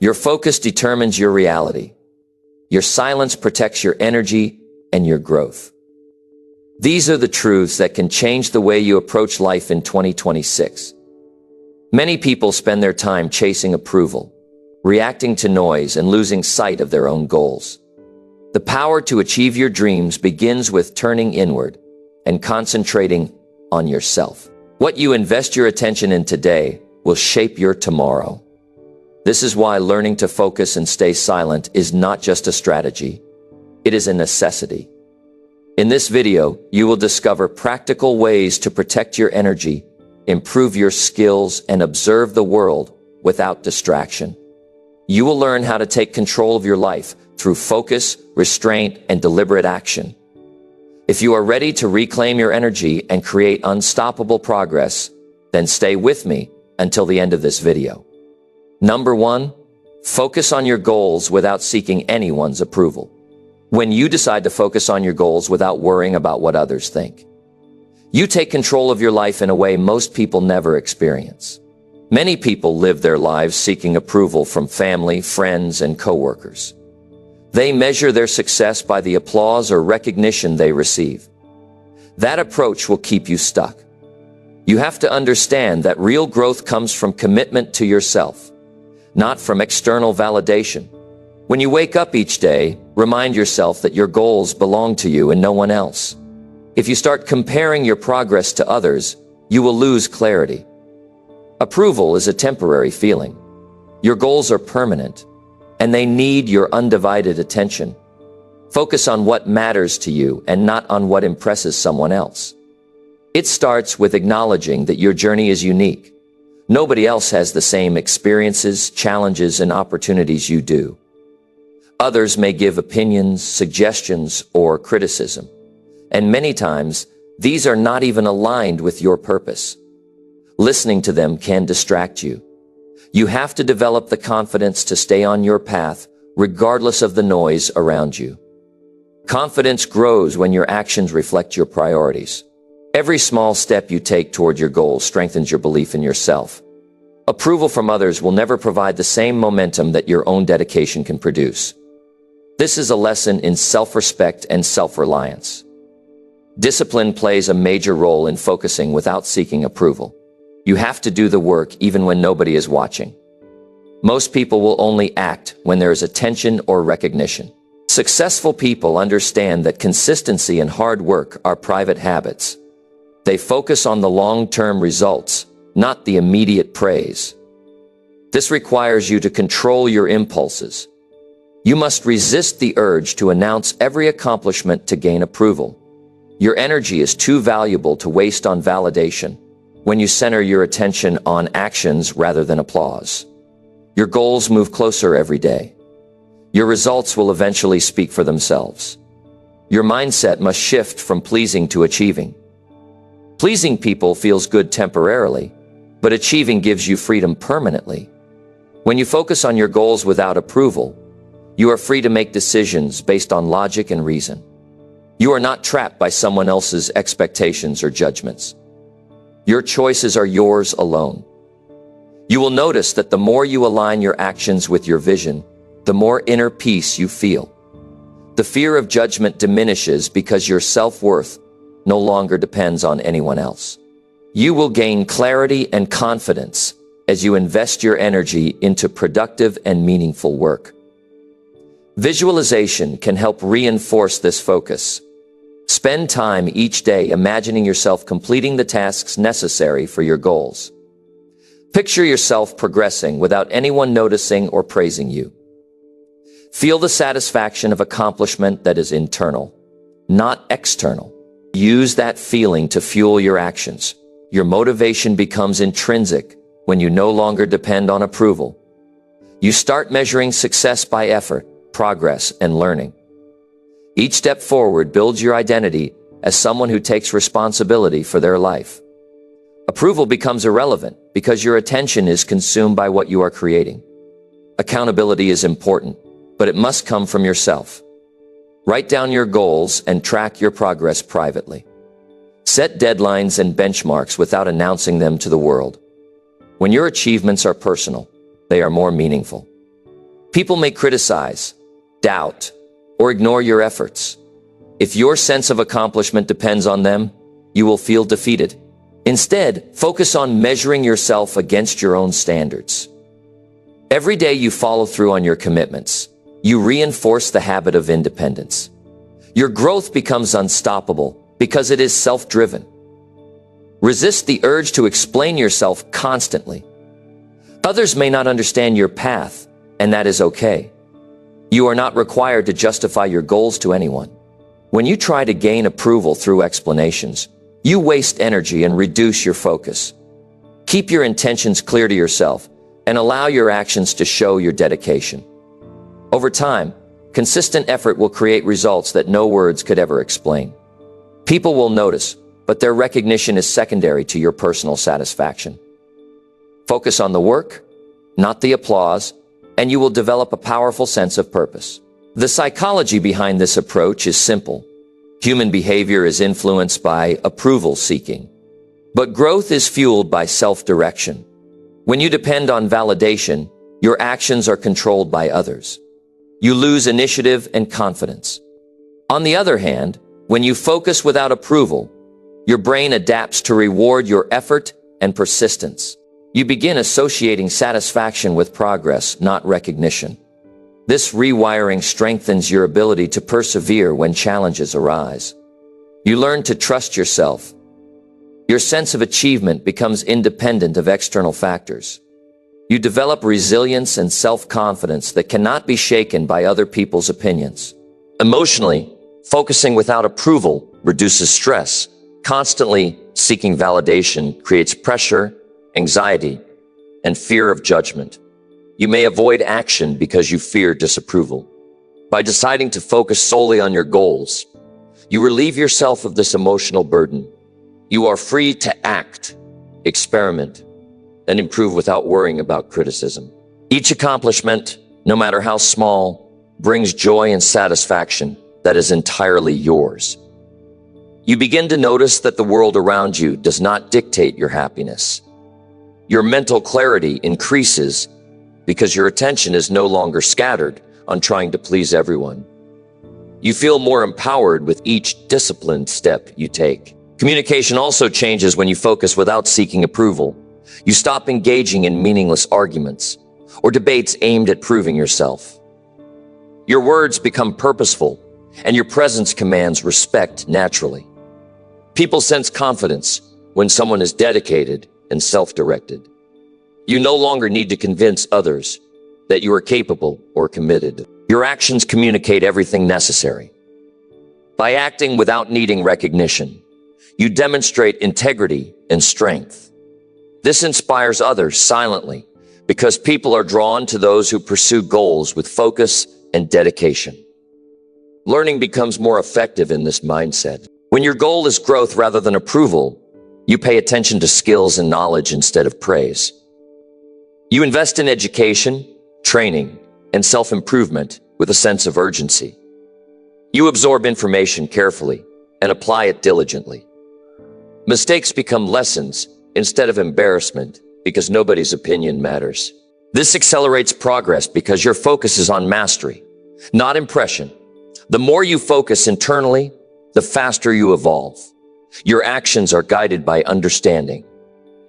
Your focus determines your reality. Your silence protects your energy and your growth. These are the truths that can change the way you approach life in 2026. Many people spend their time chasing approval, reacting to noise, and losing sight of their own goals. The power to achieve your dreams begins with turning inward and concentrating on yourself. What you invest your attention in today will shape your tomorrow. This is why learning to focus and stay silent is not just a strategy. It is a necessity. In this video, you will discover practical ways to protect your energy, improve your skills, and observe the world without distraction. You will learn how to take control of your life through focus, restraint, and deliberate action. If you are ready to reclaim your energy and create unstoppable progress, then stay with me until the end of this video. Number 1, focus on your goals without seeking anyone's approval. When you decide to focus on your goals without worrying about what others think, you take control of your life in a way most people never experience. Many people live their lives seeking approval from family, friends, and coworkers. They measure their success by the applause or recognition they receive. That approach will keep you stuck. You have to understand that real growth comes from commitment to yourself, not from external validation. When you wake up each day, remind yourself that your goals belong to you and no one else. If you start comparing your progress to others, you will lose clarity. Approval is a temporary feeling. Your goals are permanent, and they need your undivided attention. Focus on what matters to you and not on what impresses someone else. It starts with acknowledging that your journey is unique. Nobody else has the same experiences, challenges, and opportunities you do. Others may give opinions, suggestions, or criticism, and many times, these are not even aligned with your purpose. Listening to them can distract you. You have to develop the confidence to stay on your path, regardless of the noise around you. Confidence grows when your actions reflect your priorities. Every small step you take toward your goals strengthens your belief in yourself. Approval from others will never provide the same momentum that your own dedication can produce. This is a lesson in self-respect and self-reliance. Discipline plays a major role in focusing without seeking approval. You have to do the work even when nobody is watching. Most people will only act when there is attention or recognition. Successful people understand that consistency and hard work are private habits. They focus on the long-term results, not the immediate praise. This requires you to control your impulses. You must resist the urge to announce every accomplishment to gain approval. Your energy is too valuable to waste on validation. When you center your attention on actions rather than applause, your goals move closer every day. Your results will eventually speak for themselves. Your mindset must shift from pleasing to achieving. Pleasing people feels good temporarily, but achieving gives you freedom permanently. When you focus on your goals without approval, you are free to make decisions based on logic and reason. You are not trapped by someone else's expectations or judgments. Your choices are yours alone. You will notice that the more you align your actions with your vision, the more inner peace you feel. The fear of judgment diminishes because your self-worth no longer depends on anyone else. You will gain clarity and confidence as you invest your energy into productive and meaningful work. Visualization can help reinforce this focus. Spend time each day imagining yourself completing the tasks necessary for your goals. Picture yourself progressing without anyone noticing or praising you. Feel the satisfaction of accomplishment that is internal, not external. Use that feeling to fuel your actions. Your motivation becomes intrinsic when you no longer depend on approval. You start measuring success by effort, progress, and learning. Each step forward builds your identity as someone who takes responsibility for their life. Approval becomes irrelevant because your attention is consumed by what you are creating. Accountability is important, but it must come from yourself. Write down your goals and track your progress privately. Set deadlines and benchmarks without announcing them to the world. When your achievements are personal, they are more meaningful. People may criticize, doubt, or ignore your efforts. If your sense of accomplishment depends on them, you will feel defeated. Instead, focus on measuring yourself against your own standards. Every day you follow through on your commitments, you reinforce the habit of independence. Your growth becomes unstoppable because it is self-driven. Resist the urge to explain yourself constantly. Others may not understand your path, and that is okay. You are not required to justify your goals to anyone. When you try to gain approval through explanations, you waste energy and reduce your focus. Keep your intentions clear to yourself and allow your actions to show your dedication. Over time, consistent effort will create results that no words could ever explain. People will notice, but their recognition is secondary to your personal satisfaction. Focus on the work, not the applause, and you will develop a powerful sense of purpose. The psychology behind this approach is simple. Human behavior is influenced by approval seeking, but growth is fueled by self-direction. When you depend on validation, your actions are controlled by others. You lose initiative and confidence. On the other hand, when you focus without approval, your brain adapts to reward your effort and persistence. You begin associating satisfaction with progress, not recognition. This rewiring strengthens your ability to persevere when challenges arise. You learn to trust yourself. Your sense of achievement becomes independent of external factors. You develop resilience and self-confidence that cannot be shaken by other people's opinions. Emotionally, focusing without approval reduces stress. Constantly seeking validation creates pressure, anxiety, and fear of judgment. You may avoid action because you fear disapproval. By deciding to focus solely on your goals, you relieve yourself of this emotional burden. You are free to act, experiment, and improve without worrying about criticism. Each accomplishment, no matter how small, brings joy and satisfaction that is entirely yours. You begin to notice that the world around you does not dictate your happiness. Your mental clarity increases because your attention is no longer scattered on trying to please everyone. You feel more empowered with each disciplined step you take. Communication also changes when you focus without seeking approval. You stop engaging in meaningless arguments or debates aimed at proving yourself. Your words become purposeful, and your presence commands respect naturally. People sense confidence when someone is dedicated and self-directed. You no longer need to convince others that you are capable or committed. Your actions communicate everything necessary. By acting without needing recognition, you demonstrate integrity and strength. This inspires others silently because people are drawn to those who pursue goals with focus and dedication. Learning becomes more effective in this mindset. When your goal is growth rather than approval, you pay attention to skills and knowledge instead of praise. You invest in education, training, and self-improvement with a sense of urgency. You absorb information carefully and apply it diligently. Mistakes become lessons instead of embarrassment because nobody's opinion matters. This accelerates progress because your focus is on mastery, not impression. The more you focus internally, the faster you evolve. Your actions are guided by understanding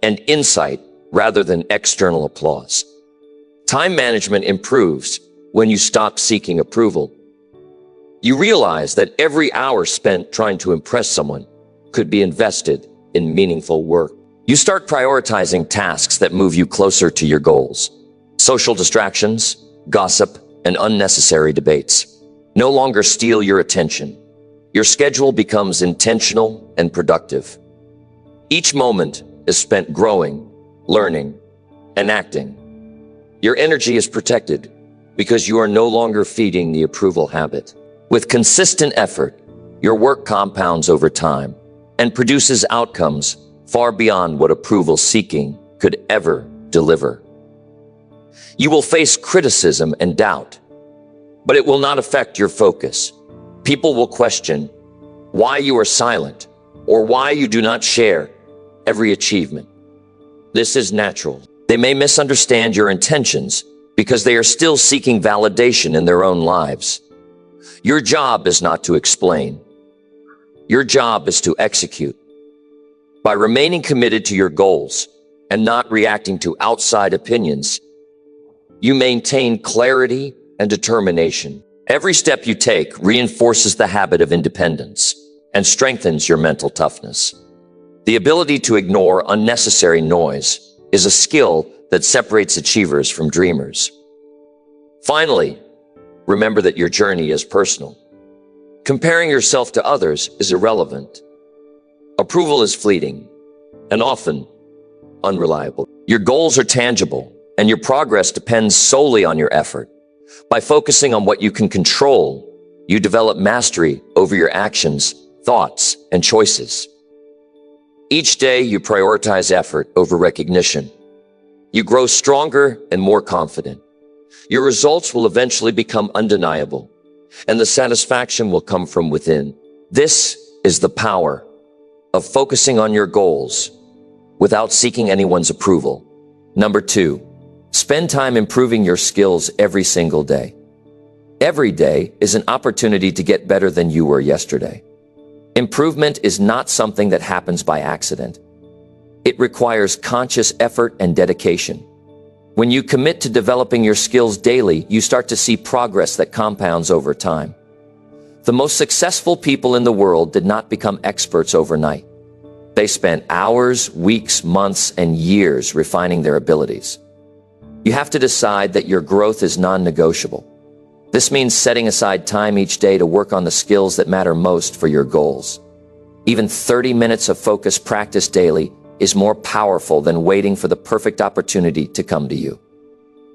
and insight rather than external applause. Time management improves when you stop seeking approval. You realize that every hour spent trying to impress someone could be invested in meaningful work. You start prioritizing tasks that move you closer to your goals. Social distractions, gossip, and unnecessary debates no longer steal your attention. Your schedule becomes intentional and productive. Each moment is spent growing, learning, and acting. Your energy is protected because you are no longer feeding the approval habit. With consistent effort, your work compounds over time and produces outcomes far beyond what approval seeking could ever deliver. You will face criticism and doubt, but it will not affect your focus. People will question why you are silent or why you do not share every achievement. This is natural. They may misunderstand your intentions, because they are still seeking validation in their own lives. Your job is not to explain. Your job is to execute. By remaining committed to your goals and not reacting to outside opinions, you maintain clarity and determination. Every step you take reinforces the habit of independence and strengthens your mental toughness. The ability to ignore unnecessary noise is a skill that separates achievers from dreamers. Finally, remember that your journey is personal. Comparing yourself to others is irrelevant. Approval is fleeting and often unreliable. Your goals are tangible, and your progress depends solely on your effort. By focusing on what you can control, you develop mastery over your actions, thoughts, and choices. Each day, you prioritize effort over recognition. You grow stronger and more confident. Your results will eventually become undeniable, and the satisfaction will come from within. This is the power of focusing on your goals without seeking anyone's approval. Number 2, spend time improving your skills every single day. Every day is an opportunity to get better than you were yesterday. Improvement is not something that happens by accident. It requires conscious effort and dedication. When you commit to developing your skills daily, you start to see progress that compounds over time. The most successful people in the world did not become experts overnight. They spent hours, weeks, months, and years refining their abilities. You have to decide that your growth is non-negotiable. This means setting aside time each day to work on the skills that matter most for your goals. Even 30 minutes of focused practice daily is more powerful than waiting for the perfect opportunity to come to you.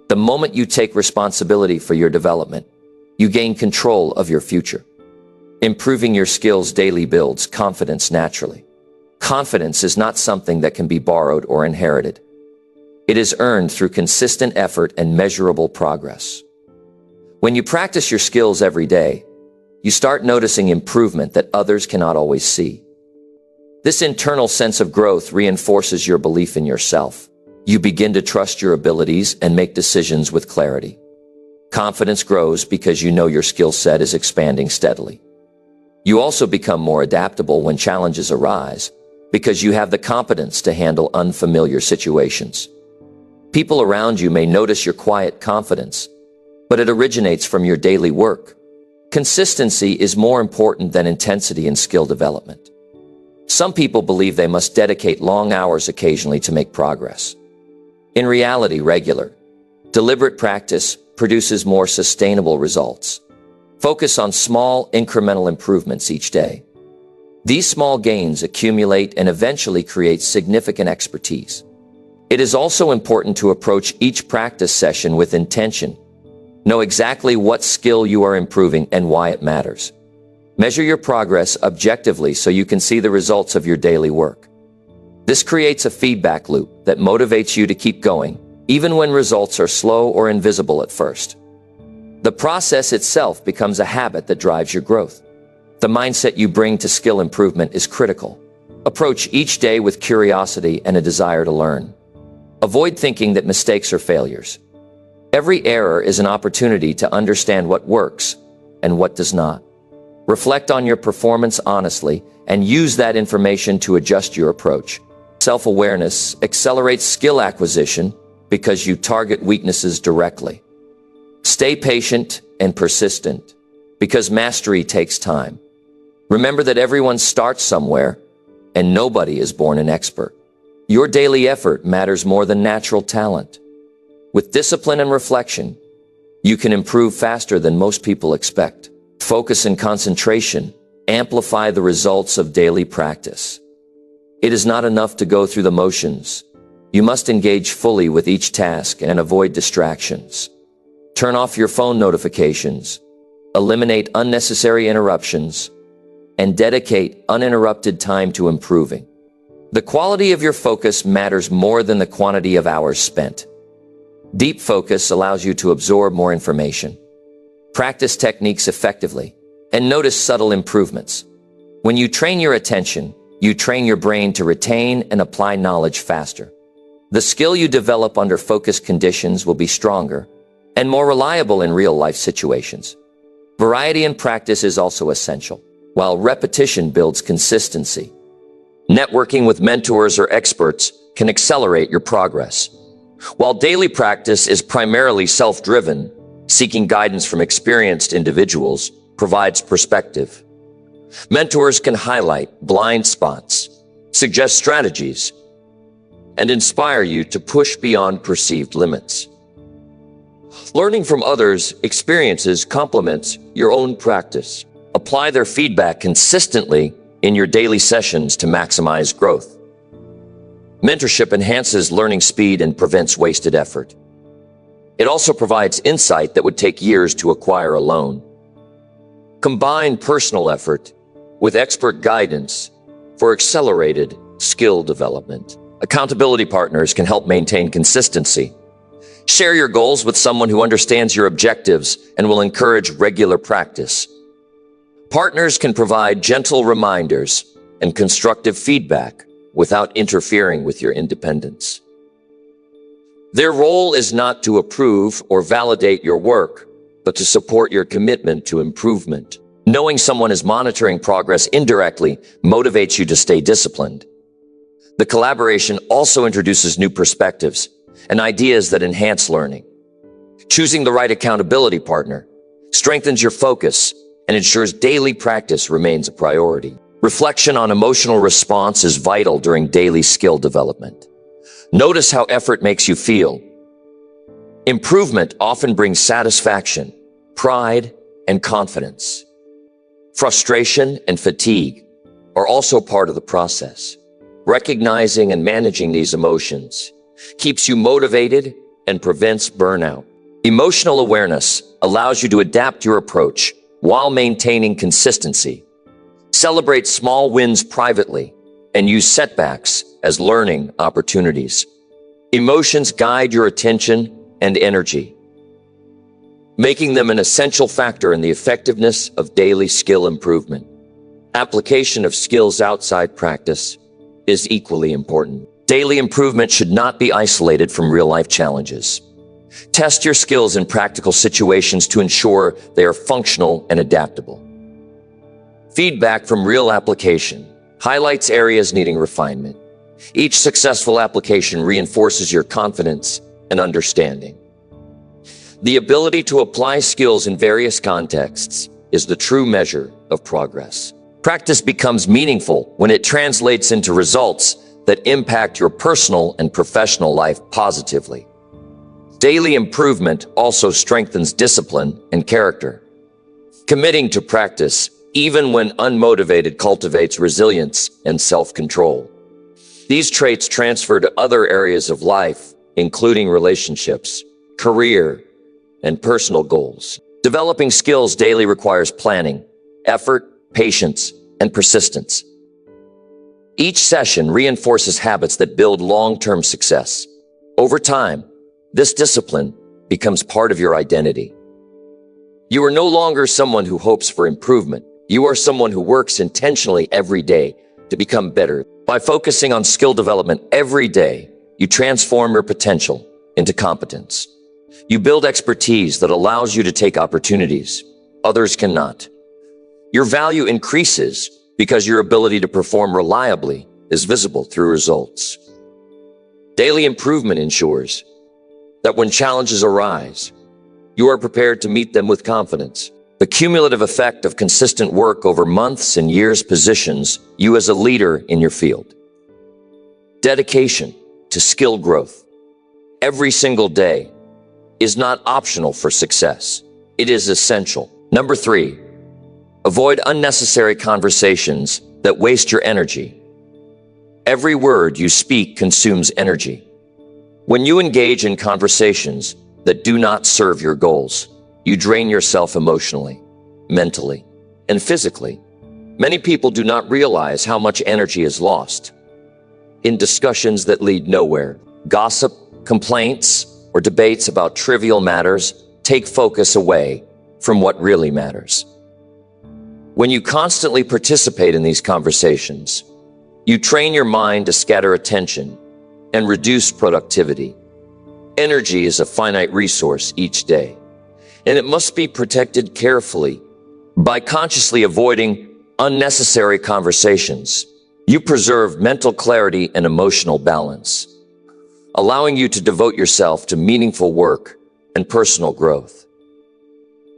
The moment you take responsibility for your development, you gain control of your future. Improving your skills daily builds confidence naturally. Confidence is not something that can be borrowed or inherited. It is earned through consistent effort and measurable progress. When you practice your skills every day, you start noticing improvement that others cannot always see. This internal sense of growth reinforces your belief in yourself. You begin to trust your abilities and make decisions with clarity. Confidence grows because you know your skill set is expanding steadily. You also become more adaptable when challenges arise because you have the competence to handle unfamiliar situations. People around you may notice your quiet confidence, but it originates from your daily work. Consistency is more important than intensity in skill development. Some people believe they must dedicate long hours occasionally to make progress. In reality, regular, deliberate practice produces more sustainable results. Focus on small, incremental improvements each day. These small gains accumulate and eventually create significant expertise. It is also important to approach each practice session with intention. Know exactly what skill you are improving and why it matters. Measure your progress objectively so you can see the results of your daily work. This creates a feedback loop that motivates you to keep going, even when results are slow or invisible at first. The process itself becomes a habit that drives your growth. The mindset you bring to skill improvement is critical. Approach each day with curiosity and a desire to learn. Avoid thinking that mistakes are failures. Every error is an opportunity to understand what works and what does not. Reflect on your performance honestly and use that information to adjust your approach. Self-awareness accelerates skill acquisition because you target weaknesses directly. Stay patient and persistent because mastery takes time. Remember that everyone starts somewhere and nobody is born an expert. Your daily effort matters more than natural talent. With discipline and reflection, you can improve faster than most people expect. Focus and concentration amplify the results of daily practice. It is not enough to go through the motions. You must engage fully with each task and avoid distractions. Turn off your phone notifications, eliminate unnecessary interruptions, and dedicate uninterrupted time to improving. The quality of your focus matters more than the quantity of hours spent. Deep focus allows you to absorb more information, practice techniques effectively, and notice subtle improvements. When you train your attention, you train your brain to retain and apply knowledge faster. The skill you develop under focused conditions will be stronger, and more reliable in real-life situations. Variety in practice is also essential, while repetition builds consistency. Networking with mentors or experts can accelerate your progress. While daily practice is primarily self-driven, seeking guidance from experienced individuals provides perspective. Mentors can highlight blind spots, suggest strategies, and inspire you to push beyond perceived limits. Learning from others' experiences complements your own practice. Apply their feedback consistently in your daily sessions to maximize growth. Mentorship enhances learning speed and prevents wasted effort. It also provides insight that would take years to acquire alone. Combine personal effort with expert guidance for accelerated skill development. Accountability partners can help maintain consistency. Share your goals with someone who understands your objectives and will encourage regular practice. Partners can provide gentle reminders and constructive feedback without interfering with your independence. Their role is not to approve or validate your work, but to support your commitment to improvement. Knowing someone is monitoring progress indirectly motivates you to stay disciplined. The collaboration also introduces new perspectives and ideas that enhance learning. Choosing the right accountability partner strengthens your focus and ensures daily practice remains a priority. Reflection on emotional response is vital during daily skill development. Notice how effort makes you feel. Improvement often brings satisfaction, pride, and confidence. Frustration and fatigue are also part of the process. Recognizing and managing these emotions keeps you motivated and prevents burnout. Emotional awareness allows you to adapt your approach while maintaining consistency. Celebrate small wins privately and use setbacks as learning opportunities. Emotions guide your attention and energy, making them an essential factor in the effectiveness of daily skill improvement. Application of skills outside practice is equally important. Daily improvement should not be isolated from real-life challenges. Test your skills in practical situations to ensure they are functional and adaptable. Feedback from real application highlights areas needing refinement. Each successful application reinforces your confidence and understanding. The ability to apply skills in various contexts is the true measure of progress. Practice becomes meaningful when it translates into results that impact your personal and professional life positively. Daily improvement also strengthens discipline and character. Committing to practice, even when unmotivated, cultivates resilience and self-control. These traits transfer to other areas of life, including relationships, career, and personal goals. Developing skills daily requires planning, effort, patience, and persistence. Each session reinforces habits that build long-term success. Over time, this discipline becomes part of your identity. You are no longer someone who hopes for improvement. You are someone who works intentionally every day to become better. By focusing on skill development every day, you transform your potential into competence. You build expertise that allows you to take opportunities others cannot. Your value increases because your ability to perform reliably is visible through results. Daily improvement ensures that when challenges arise, you are prepared to meet them with confidence. The cumulative effect of consistent work over months and years positions you as a leader in your field. Dedication to skill growth every single day is not optional for success. It is essential. Number 3, avoid unnecessary conversations that waste your energy. Every word you speak consumes energy. When you engage in conversations that do not serve your goals, you drain yourself emotionally, mentally, and physically. Many people do not realize how much energy is lost in discussions that lead nowhere. Gossip, complaints, or debates about trivial matters take focus away from what really matters. When you constantly participate in these conversations, you train your mind to scatter attention and reduce productivity. Energy is a finite resource each day, and it must be protected carefully. By consciously avoiding unnecessary conversations, you preserve mental clarity and emotional balance, allowing you to devote yourself to meaningful work and personal growth.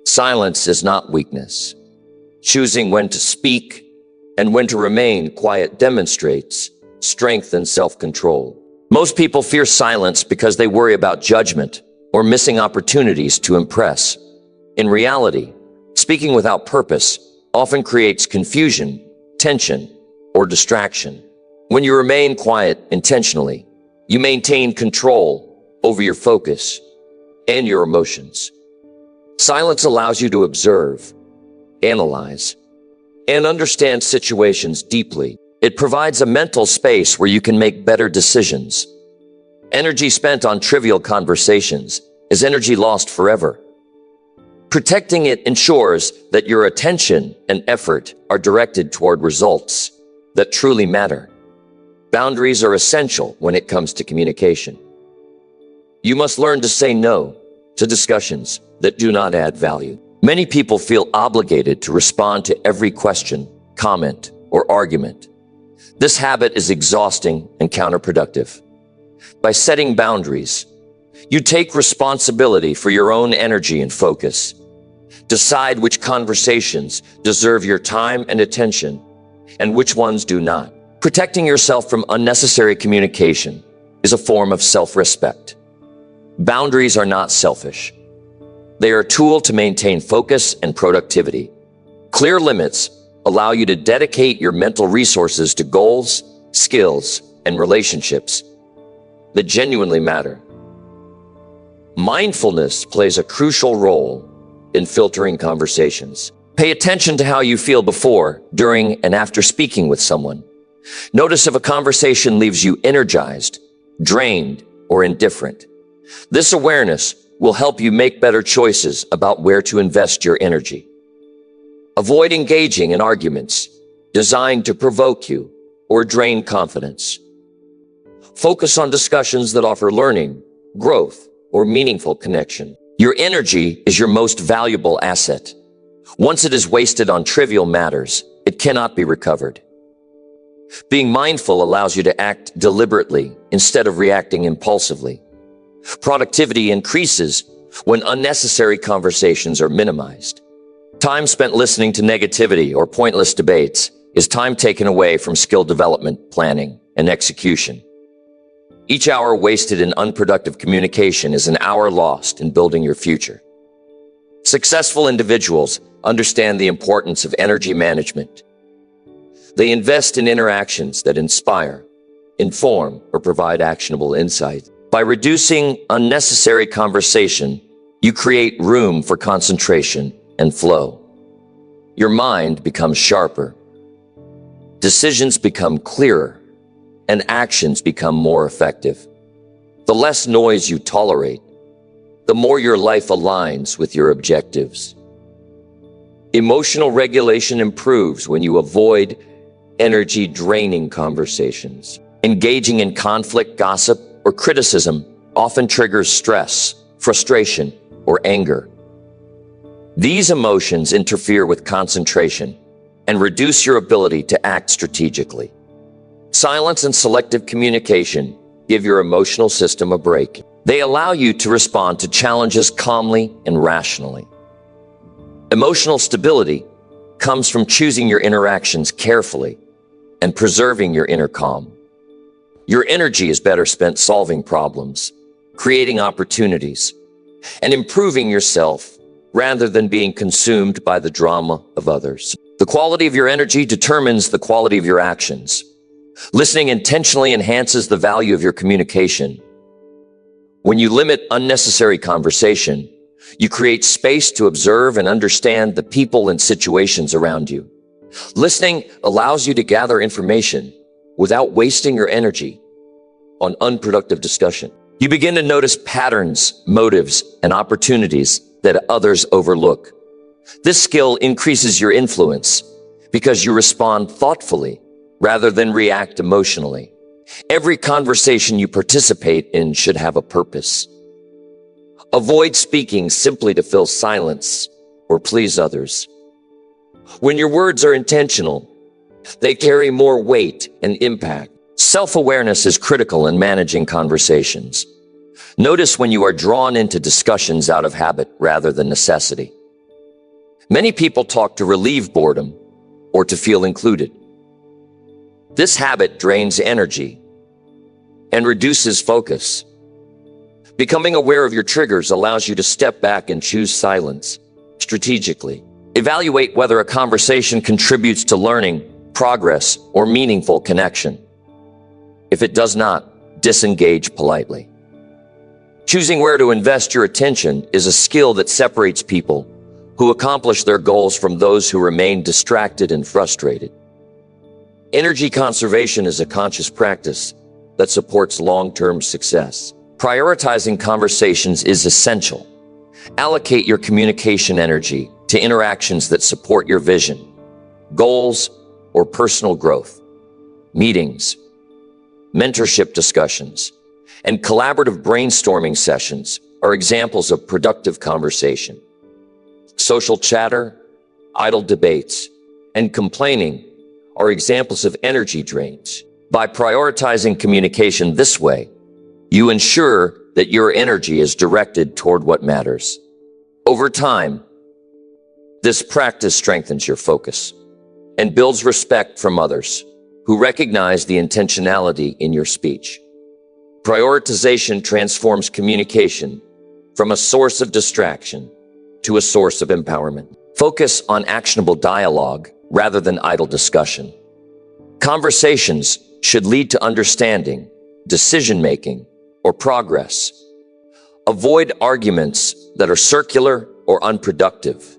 Silence is not weakness. Choosing when to speak and when to remain quiet demonstrates strength and self-control. Most people fear silence because they worry about judgment or missing opportunities to impress. In reality, speaking without purpose often creates confusion, tension, or distraction. When you remain quiet intentionally, you maintain control over your focus and your emotions. Silence allows you to observe, analyze, and understand situations deeply. It provides a mental space where you can make better decisions. Energy spent on trivial conversations is energy lost forever. Protecting it ensures that your attention and effort are directed toward results that truly matter. Boundaries are essential when it comes to communication. You must learn to say no to discussions that do not add value. Many people feel obligated to respond to every question, comment, or argument. This habit is exhausting and counterproductive. By setting boundaries, you take responsibility for your own energy and focus. Decide which conversations deserve your time and attention, and which ones do not. Protecting yourself from unnecessary communication is a form of self-respect. Boundaries are not selfish. They are a tool to maintain focus and productivity. Clear limits allow you to dedicate your mental resources to goals, skills, and relationships that genuinely matter. Mindfulness plays a crucial role in filtering conversations. Pay attention to how you feel before, during, and after speaking with someone. Notice if a conversation leaves you energized, drained, or indifferent. This awareness will help you make better choices about where to invest your energy. Avoid engaging in arguments designed to provoke you or drain confidence. Focus on discussions that offer learning, growth, or meaningful connection. Your energy is your most valuable asset. Once it is wasted on trivial matters, it cannot be recovered. Being mindful allows you to act deliberately instead of reacting impulsively. Productivity increases when unnecessary conversations are minimized. Time spent listening to negativity or pointless debates is time taken away from skill development, planning, and execution. Each hour wasted in unproductive communication is an hour lost in building your future. Successful individuals understand the importance of energy management. They invest in interactions that inspire, inform, or provide actionable insight. By reducing unnecessary conversation, you create room for concentration and flow. Your mind becomes sharper. Decisions become clearer, and actions become more effective. The less noise you tolerate, the more your life aligns with your objectives. Emotional regulation improves when you avoid energy-draining conversations. Engaging in conflict, gossip, or criticism often triggers stress, frustration, or anger. These emotions interfere with concentration and reduce your ability to act strategically. Silence and selective communication give your emotional system a break. They allow you to respond to challenges calmly and rationally. Emotional stability comes from choosing your interactions carefully and preserving your inner calm. Your energy is better spent solving problems, creating opportunities, and improving yourself rather than being consumed by the drama of others. The quality of your energy determines the quality of your actions. Listening intentionally enhances the value of your communication. When you limit unnecessary conversation, you create space to observe and understand the people and situations around you. Listening allows you to gather information without wasting your energy on unproductive discussion. You begin to notice patterns, motives, and opportunities that others overlook. This skill increases your influence because you respond thoughtfully rather than react emotionally. Every conversation you participate in should have a purpose. Avoid speaking simply to fill silence or please others. When your words are intentional, they carry more weight and impact. Self-awareness is critical in managing conversations. Notice when you are drawn into discussions out of habit rather than necessity. Many people talk to relieve boredom or to feel included. This habit drains energy and reduces focus. Becoming aware of your triggers allows you to step back and choose silence strategically. Evaluate whether a conversation contributes to learning, progress, or meaningful connection. If it does not, disengage politely. Choosing where to invest your attention is a skill that separates people who accomplish their goals from those who remain distracted and frustrated. Energy conservation is a conscious practice that supports long-term success. Prioritizing conversations is essential. Allocate your communication energy to interactions that support your vision, goals, or personal growth. Meetings, mentorship discussions, and collaborative brainstorming sessions are examples of productive conversation. Social chatter, idle debates, and complaining are examples of energy drains. By prioritizing communication this way, you ensure that your energy is directed toward what matters. Over time, this practice strengthens your focus and builds respect from others who recognize the intentionality in your speech. Prioritization transforms communication from a source of distraction to a source of empowerment. Focus on actionable dialogue rather than idle discussion. Conversations should lead to understanding, decision-making, or progress. Avoid arguments that are circular or unproductive.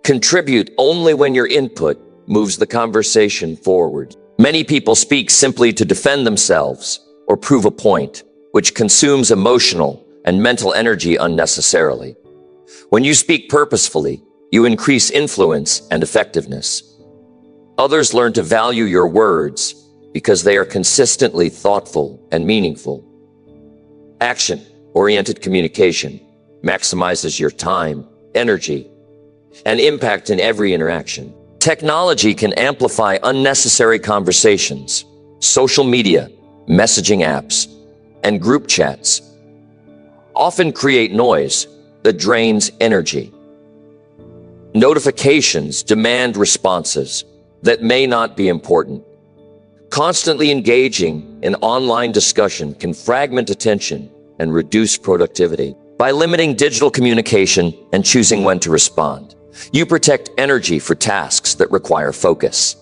Contribute only when your input moves the conversation forward. Many people speak simply to defend themselves or prove a point, which consumes emotional and mental energy unnecessarily. When you speak purposefully, you increase influence and effectiveness. Others learn to value your words because they are consistently thoughtful and meaningful. Action-oriented communication maximizes your time, energy, and impact in every interaction. Technology can amplify unnecessary conversations. Social media, messaging apps, and group chats often create noise that drains energy. Notifications demand responses that may not be important. Constantly engaging in online discussion can fragment attention and reduce productivity. By limiting digital communication and choosing when to respond, you protect energy for tasks that require focus.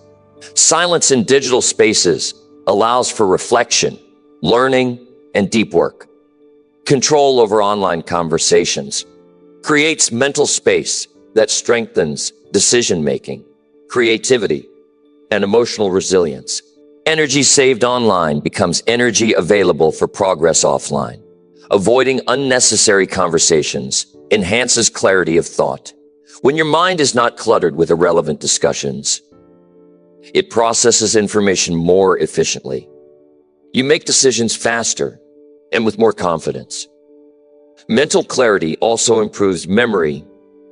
Silence in digital spaces allows for reflection, learning, and deep work. Control over online conversations creates mental space that strengthens decision-making, creativity, and emotional resilience. Energy saved online becomes energy available for progress offline. Avoiding unnecessary conversations enhances clarity of thought. When your mind is not cluttered with irrelevant discussions, it processes information more efficiently. You make decisions faster and with more confidence. Mental clarity also improves memory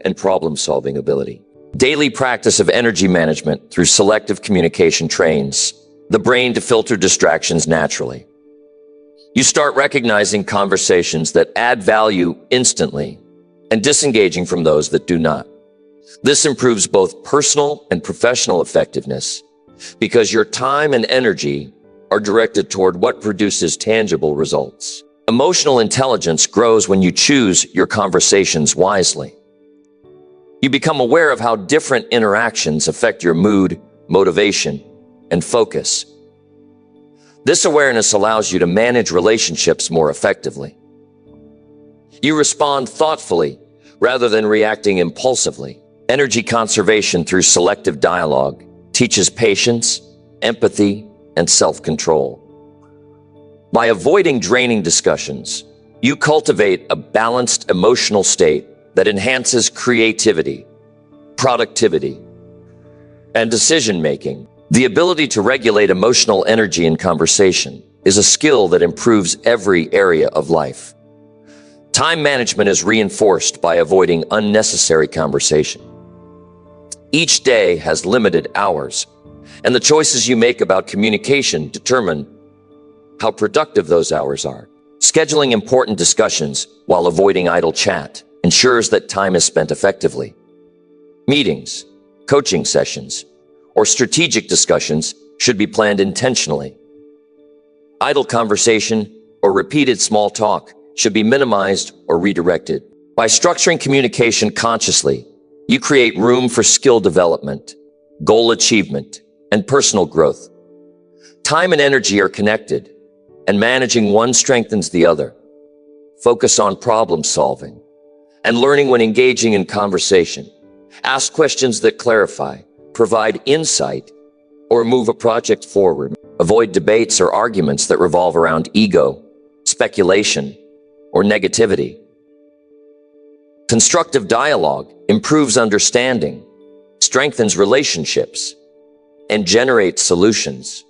and problem-solving ability. Daily practice of energy management through selective communication trains the brain to filter distractions naturally. You start recognizing conversations that add value instantly and disengaging from those that do not. This improves both personal and professional effectiveness because your time and energy are directed toward what produces tangible results. Emotional intelligence grows when you choose your conversations wisely. You become aware of how different interactions affect your mood, motivation, and focus. This awareness allows you to manage relationships more effectively. You respond thoughtfully rather than reacting impulsively. Energy conservation through selective dialogue teaches patience, empathy, and self-control. By avoiding draining discussions, you cultivate a balanced emotional state that enhances creativity, productivity, and decision-making. The ability to regulate emotional energy in conversation is a skill that improves every area of life. Time management is reinforced by avoiding unnecessary conversation. Each day has limited hours, and the choices you make about communication determine how productive those hours are. Scheduling important discussions while avoiding idle chat ensures that time is spent effectively. Meetings, coaching sessions, or strategic discussions should be planned intentionally. Idle conversation or repeated small talk should be minimized or redirected. By structuring communication consciously, you create room for skill development, goal achievement, and personal growth. Time and energy are connected, and managing one strengthens the other. Focus on problem solving and learning when engaging in conversation. Ask questions that clarify, provide insight, or move a project forward. Avoid debates or arguments that revolve around ego, speculation, or negativity. Constructive dialogue improves understanding, strengthens relationships, and generates solutions.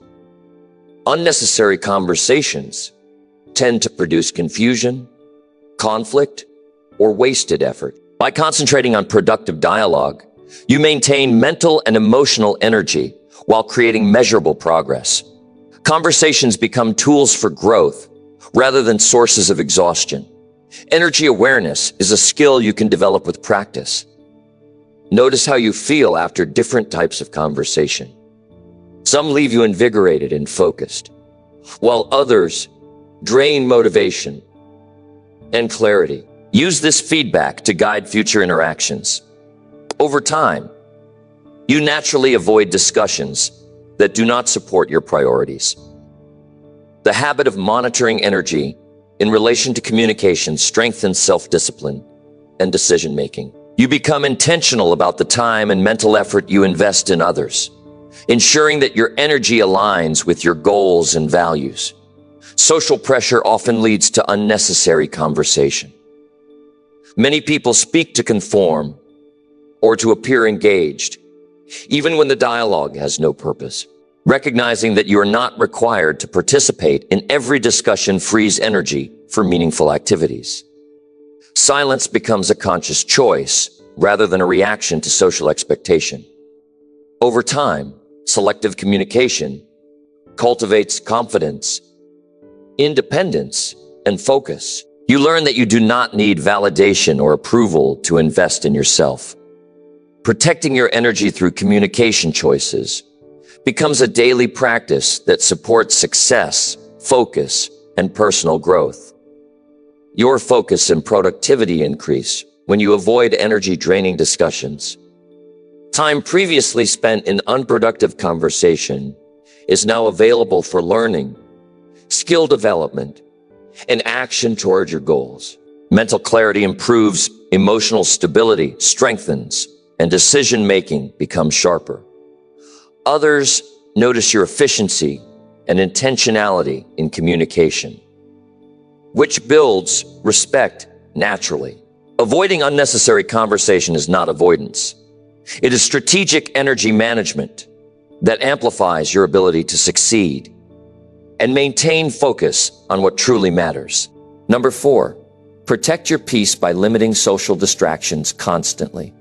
Unnecessary conversations tend to produce confusion, conflict, or wasted effort. By concentrating on productive dialogue, you maintain mental and emotional energy while creating measurable progress. Conversations become tools for growth rather than sources of exhaustion. Energy awareness is a skill you can develop with practice. Notice how you feel after different types of conversation. Some leave you invigorated and focused, while others drain motivation and clarity. Use this feedback to guide future interactions. Over time, you naturally avoid discussions that do not support your priorities. The habit of monitoring energy in relation to communication strengthens self-discipline and decision-making. You become intentional about the time and mental effort you invest in others, ensuring that your energy aligns with your goals and values. Social pressure often leads to unnecessary conversation. Many people speak to conform or to appear engaged, even when the dialogue has no purpose. Recognizing that you are not required to participate in every discussion frees energy for meaningful activities. Silence becomes a conscious choice rather than a reaction to social expectation. Over time, selective communication cultivates confidence, independence, and focus. You learn that you do not need validation or approval to invest in yourself. Protecting your energy through communication choices becomes a daily practice that supports success, focus, and personal growth. Your focus and productivity increase when you avoid energy-draining discussions. Time previously spent in unproductive conversation is now available for learning, skill development, and action toward your goals. Mental clarity improves, emotional stability strengthens, and decision-making becomes sharper. Others notice your efficiency and intentionality in communication, which builds respect naturally. Avoiding unnecessary conversation is not avoidance. It is strategic energy management that amplifies your ability to succeed and maintain focus on what truly matters. Number 4, protect your peace by limiting social distractions constantly.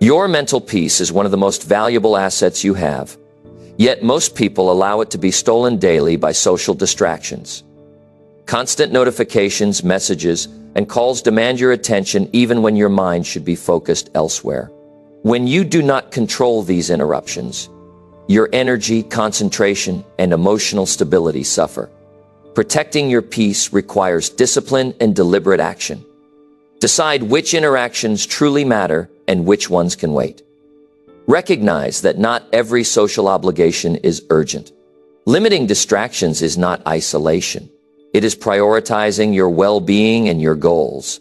Your mental peace is one of the most valuable assets you have, yet most people allow it to be stolen daily by social distractions. Constant notifications, messages, and calls demand your attention even when your mind should be focused elsewhere. When you do not control these interruptions, your energy, concentration, and emotional stability suffer. Protecting your peace requires discipline and deliberate action. Decide which interactions truly matter and which ones can wait. Recognize that not every social obligation is urgent. Limiting distractions is not isolation. It is prioritizing your well-being and your goals.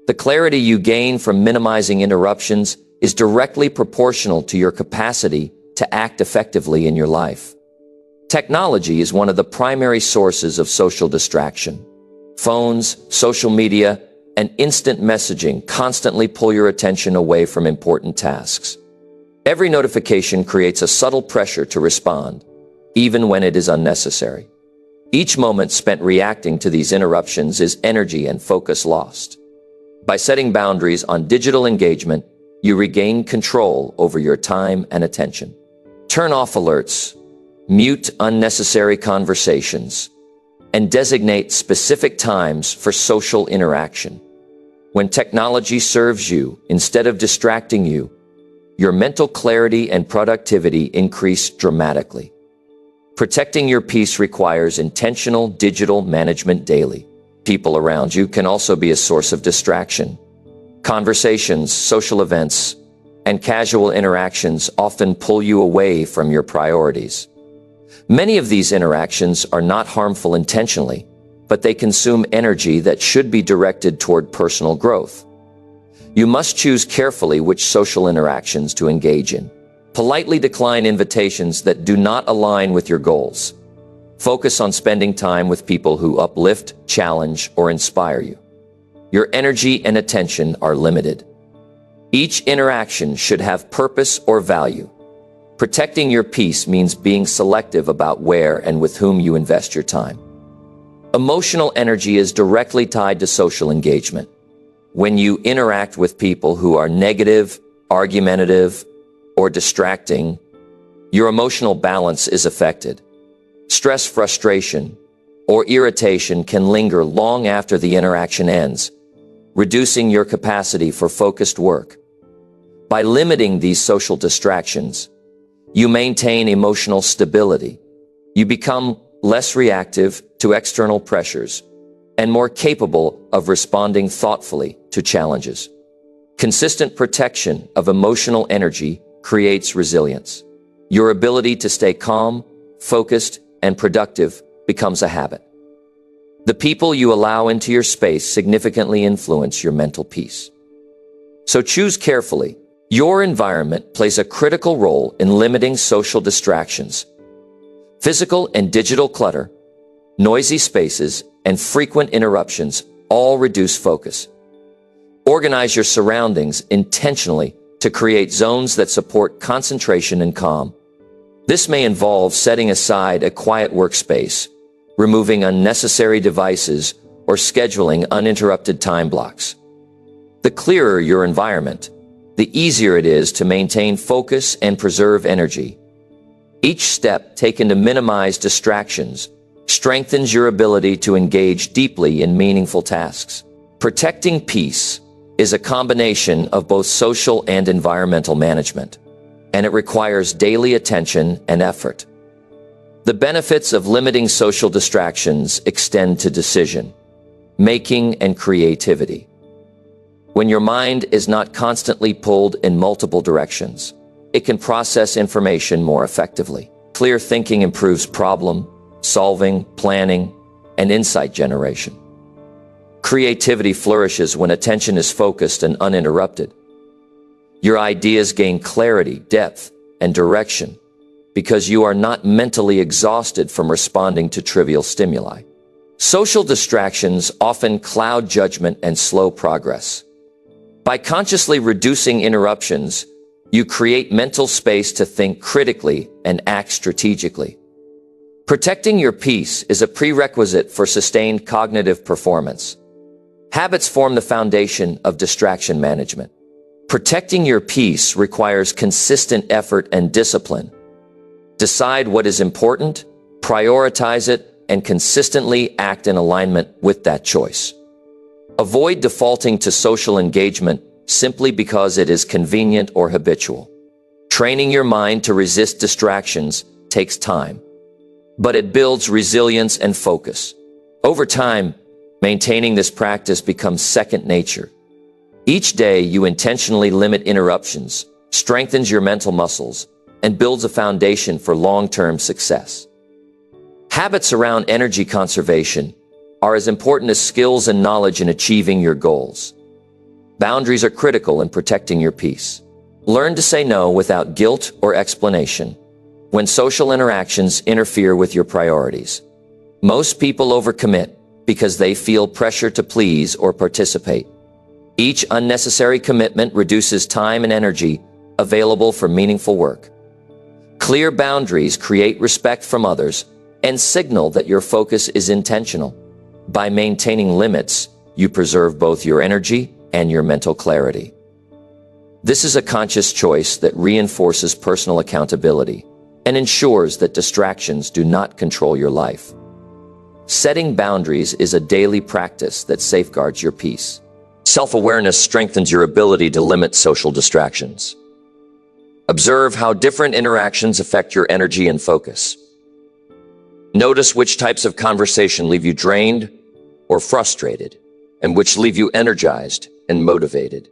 The clarity you gain from minimizing interruptions is directly proportional to your capacity to act effectively in your life. Technology is one of the primary sources of social distraction. Phones, social media, and instant messaging constantly pull your attention away from important tasks. Every notification creates a subtle pressure to respond, even when it is unnecessary. Each moment spent reacting to these interruptions is energy and focus lost. By setting boundaries on digital engagement, you regain control over your time and attention. Turn off alerts, mute unnecessary conversations, and designate specific times for social interaction. When technology serves you instead of distracting you, your mental clarity and productivity increase dramatically. Protecting your peace requires intentional digital management daily. People around you can also be a source of distraction. Conversations, social events, and casual interactions often pull you away from your priorities. Many of these interactions are not harmful intentionally, but they consume energy that should be directed toward personal growth. You must choose carefully which social interactions to engage in. Politely decline invitations that do not align with your goals. Focus on spending time with people who uplift, challenge, or inspire you. Your energy and attention are limited. Each interaction should have purpose or value. Protecting your peace means being selective about where and with whom you invest your time. Emotional energy is directly tied to social engagement. When you interact with people who are negative, argumentative, or distracting, your emotional balance is affected. Stress, frustration, or irritation can linger long after the interaction ends, reducing your capacity for focused work. By limiting these social distractions, you maintain emotional stability. You become less reactive to external pressures and more capable of responding thoughtfully to challenges. Consistent protection of emotional energy creates resilience. Your ability to stay calm, focused, and productive becomes a habit. The people you allow into your space significantly influence your mental peace. So choose carefully. Your environment plays a critical role in limiting social distractions. Physical and digital clutter, noisy spaces, and frequent interruptions all reduce focus. Organize your surroundings intentionally to create zones that support concentration and calm. This may involve setting aside a quiet workspace, removing unnecessary devices, or scheduling uninterrupted time blocks. The clearer your environment, the easier it is to maintain focus and preserve energy. Each step taken to minimize distractions strengthens your ability to engage deeply in meaningful tasks. Protecting peace is a combination of both social and environmental management, and it requires daily attention and effort. The benefits of limiting social distractions extend to decision making and creativity. When your mind is not constantly pulled in multiple directions, it can process information more effectively. Clear thinking improves problem solving, planning, and insight generation. Creativity flourishes when attention is focused and uninterrupted. Your ideas gain clarity, depth, and direction because you are not mentally exhausted from responding to trivial stimuli. Social distractions often cloud judgment and slow progress. By consciously reducing interruptions, you create mental space to think critically and act strategically. Protecting your peace is a prerequisite for sustained cognitive performance. Habits form the foundation of distraction management. Protecting your peace requires consistent effort and discipline. Decide what is important, prioritize it, and consistently act in alignment with that choice. Avoid defaulting to social engagement simply because it is convenient or habitual. Training your mind to resist distractions takes time, but it builds resilience and focus. Over time, maintaining this practice becomes second nature. Each day you intentionally limit interruptions, strengthens your mental muscles, and builds a foundation for long-term success. Habits around energy conservation are as important as skills and knowledge in achieving your goals. Boundaries are critical in protecting your peace. Learn to say no without guilt or explanation when social interactions interfere with your priorities. Most people overcommit because they feel pressure to please or participate. Each unnecessary commitment reduces time and energy available for meaningful work. Clear boundaries create respect from others and signal that your focus is intentional. By maintaining limits, you preserve both your energy and your mental clarity. This is a conscious choice that reinforces personal accountability and ensures that distractions do not control your life. Setting boundaries is a daily practice that safeguards your peace. Self-awareness strengthens your ability to limit social distractions. Observe how different interactions affect your energy and focus. Notice which types of conversation leave you drained or frustrated, and which leave you energized and motivated.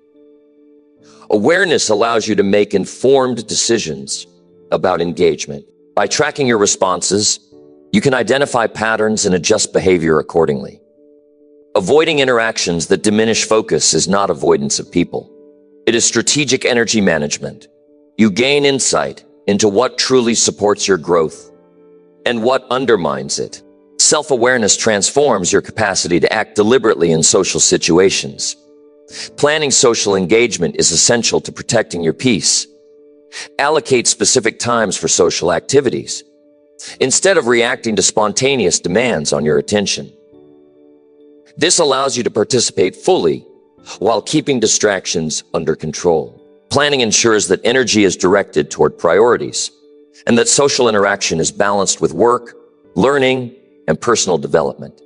Awareness allows you to make informed decisions about engagement. By tracking your responses, you can identify patterns and adjust behavior accordingly. Avoiding interactions that diminish focus is not avoidance of people. It is strategic energy management. You gain insight into what truly supports your growth and what undermines it. Self-awareness transforms your capacity to act deliberately in social situations. Planning social engagement is essential to protecting your peace. Allocate specific times for social activities, instead of reacting to spontaneous demands on your attention. This allows you to participate fully while keeping distractions under control. Planning ensures that energy is directed toward priorities and that social interaction is balanced with work, learning, and personal development.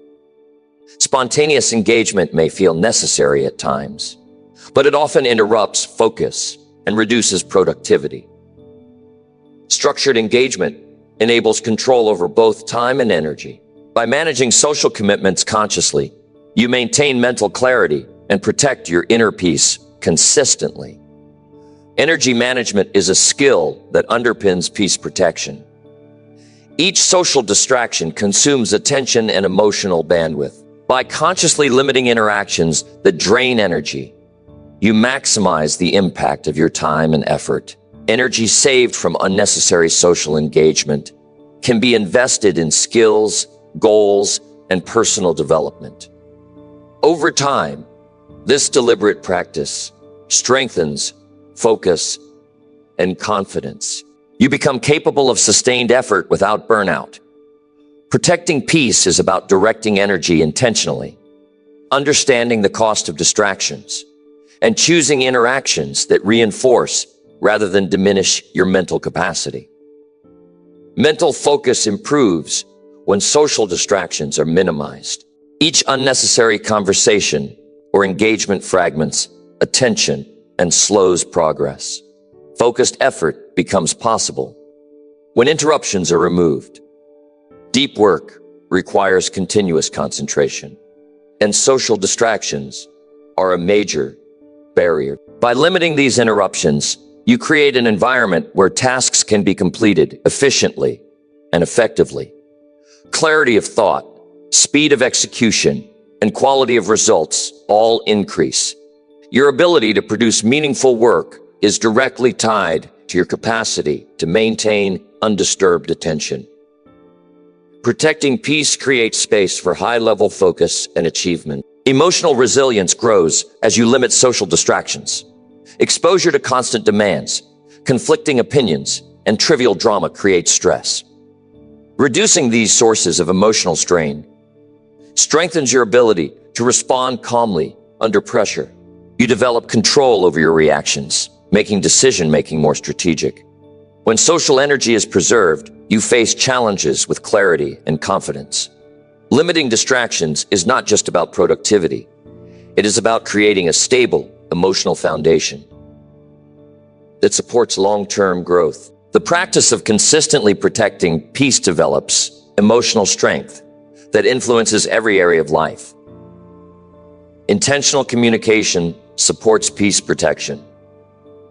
Spontaneous engagement may feel necessary at times, but it often interrupts focus and reduces productivity. Structured engagement enables control over both time and energy. By managing social commitments consciously, you maintain mental clarity and protect your inner peace consistently. Energy management is a skill that underpins peace protection. Each social distraction consumes attention and emotional bandwidth. By consciously limiting interactions that drain energy, you maximize the impact of your time and effort. Energy saved from unnecessary social engagement can be invested in skills, goals, and personal development. Over time, this deliberate practice strengthens focus and confidence. You become capable of sustained effort without burnout. Protecting peace is about directing energy intentionally, understanding the cost of distractions, and choosing interactions that reinforce rather than diminish your mental capacity. Mental focus improves when social distractions are minimized. Each unnecessary conversation or engagement fragments attention and slows progress. Focused effort becomes possible when interruptions are removed. Deep work requires continuous concentration, and social distractions are a major barrier. By limiting these interruptions, you create an environment where tasks can be completed efficiently and effectively. Clarity of thought, speed of execution, and quality of results all increase. Your ability to produce meaningful work is directly tied to your capacity to maintain undisturbed attention. Protecting peace creates space for high-level focus and achievement. Emotional resilience grows as you limit social distractions. Exposure to constant demands, conflicting opinions, and trivial drama creates stress. Reducing these sources of emotional strain strengthens your ability to respond calmly under pressure. You develop control over your reactions, making decision-making more strategic. When social energy is preserved, you face challenges with clarity and confidence. Limiting distractions is not just about productivity. It is about creating a stable, emotional foundation that supports long-term growth. The practice of consistently protecting peace develops emotional strength that influences every area of life. Intentional communication supports peace protection.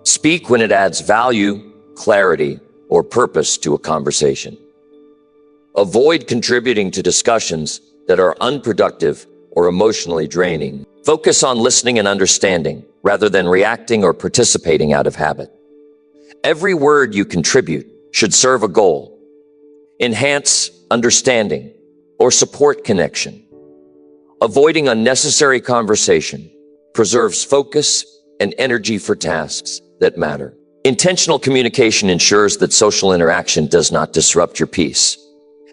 Speak when it adds value, clarity, or purpose to a conversation. Avoid contributing to discussions that are unproductive or emotionally draining. Focus on listening and understanding rather than reacting or participating out of habit. Every word you contribute should serve a goal, enhance understanding, or support connection. Avoiding unnecessary conversation preserves focus and energy for tasks that matter. Intentional communication ensures that social interaction does not disrupt your peace,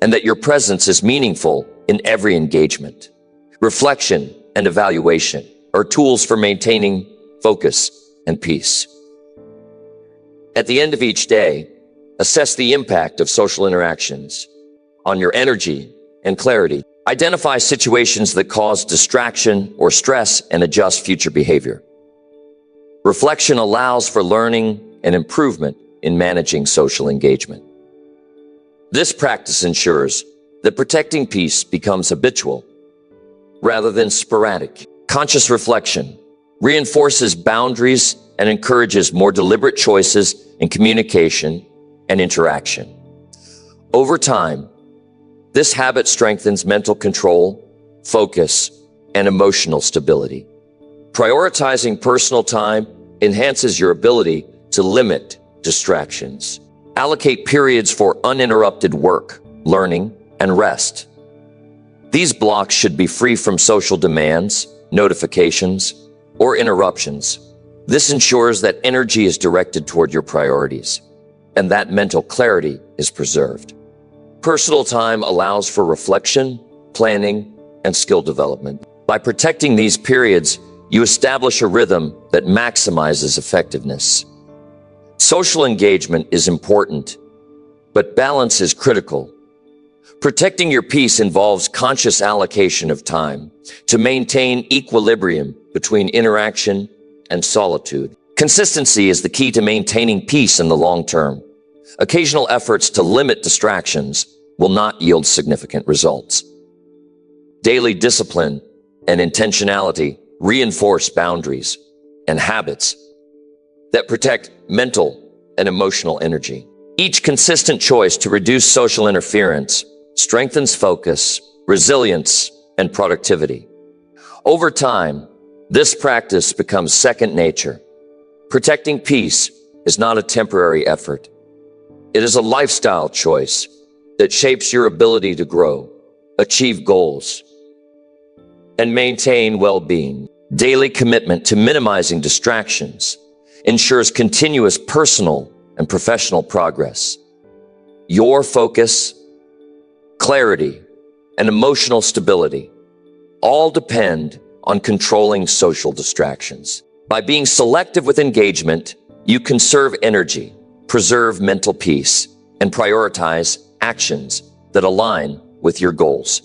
and that your presence is meaningful in every engagement. Reflection and evaluation are tools for maintaining focus and peace. At the end of each day, assess the impact of social interactions on your energy and clarity. Identify situations that cause distraction or stress and adjust future behavior. Reflection allows for learning and improvement in managing social engagement. This practice ensures that protecting peace becomes habitual rather than sporadic. Conscious reflection reinforces boundaries and encourages more deliberate choices in communication and interaction. Over time, this habit strengthens mental control, focus, and emotional stability. Prioritizing personal time enhances your ability to limit distractions. Allocate periods for uninterrupted work, learning, and rest. These blocks should be free from social demands, notifications, or interruptions. This ensures that energy is directed toward your priorities and that mental clarity is preserved. Personal time allows for reflection, planning, and skill development. By protecting these periods, you establish a rhythm that maximizes effectiveness. Social engagement is important, but balance is critical. Protecting your peace involves conscious allocation of time to maintain equilibrium between interaction and solitude. Consistency is the key to maintaining peace in the long term. Occasional efforts to limit distractions will not yield significant results. Daily discipline and intentionality reinforce boundaries and habits that protect mental and emotional energy. Each consistent choice to reduce social interference strengthens focus, resilience, and productivity. Over time, this practice becomes second nature. Protecting peace is not a temporary effort. It is a lifestyle choice that shapes your ability to grow, achieve goals, and maintain well-being. Daily commitment to minimizing distractions ensures continuous personal and professional progress. Your focus, clarity, and emotional stability all depend on controlling social distractions. By being selective with engagement, you conserve energy, preserve mental peace, and prioritize actions that align with your goals.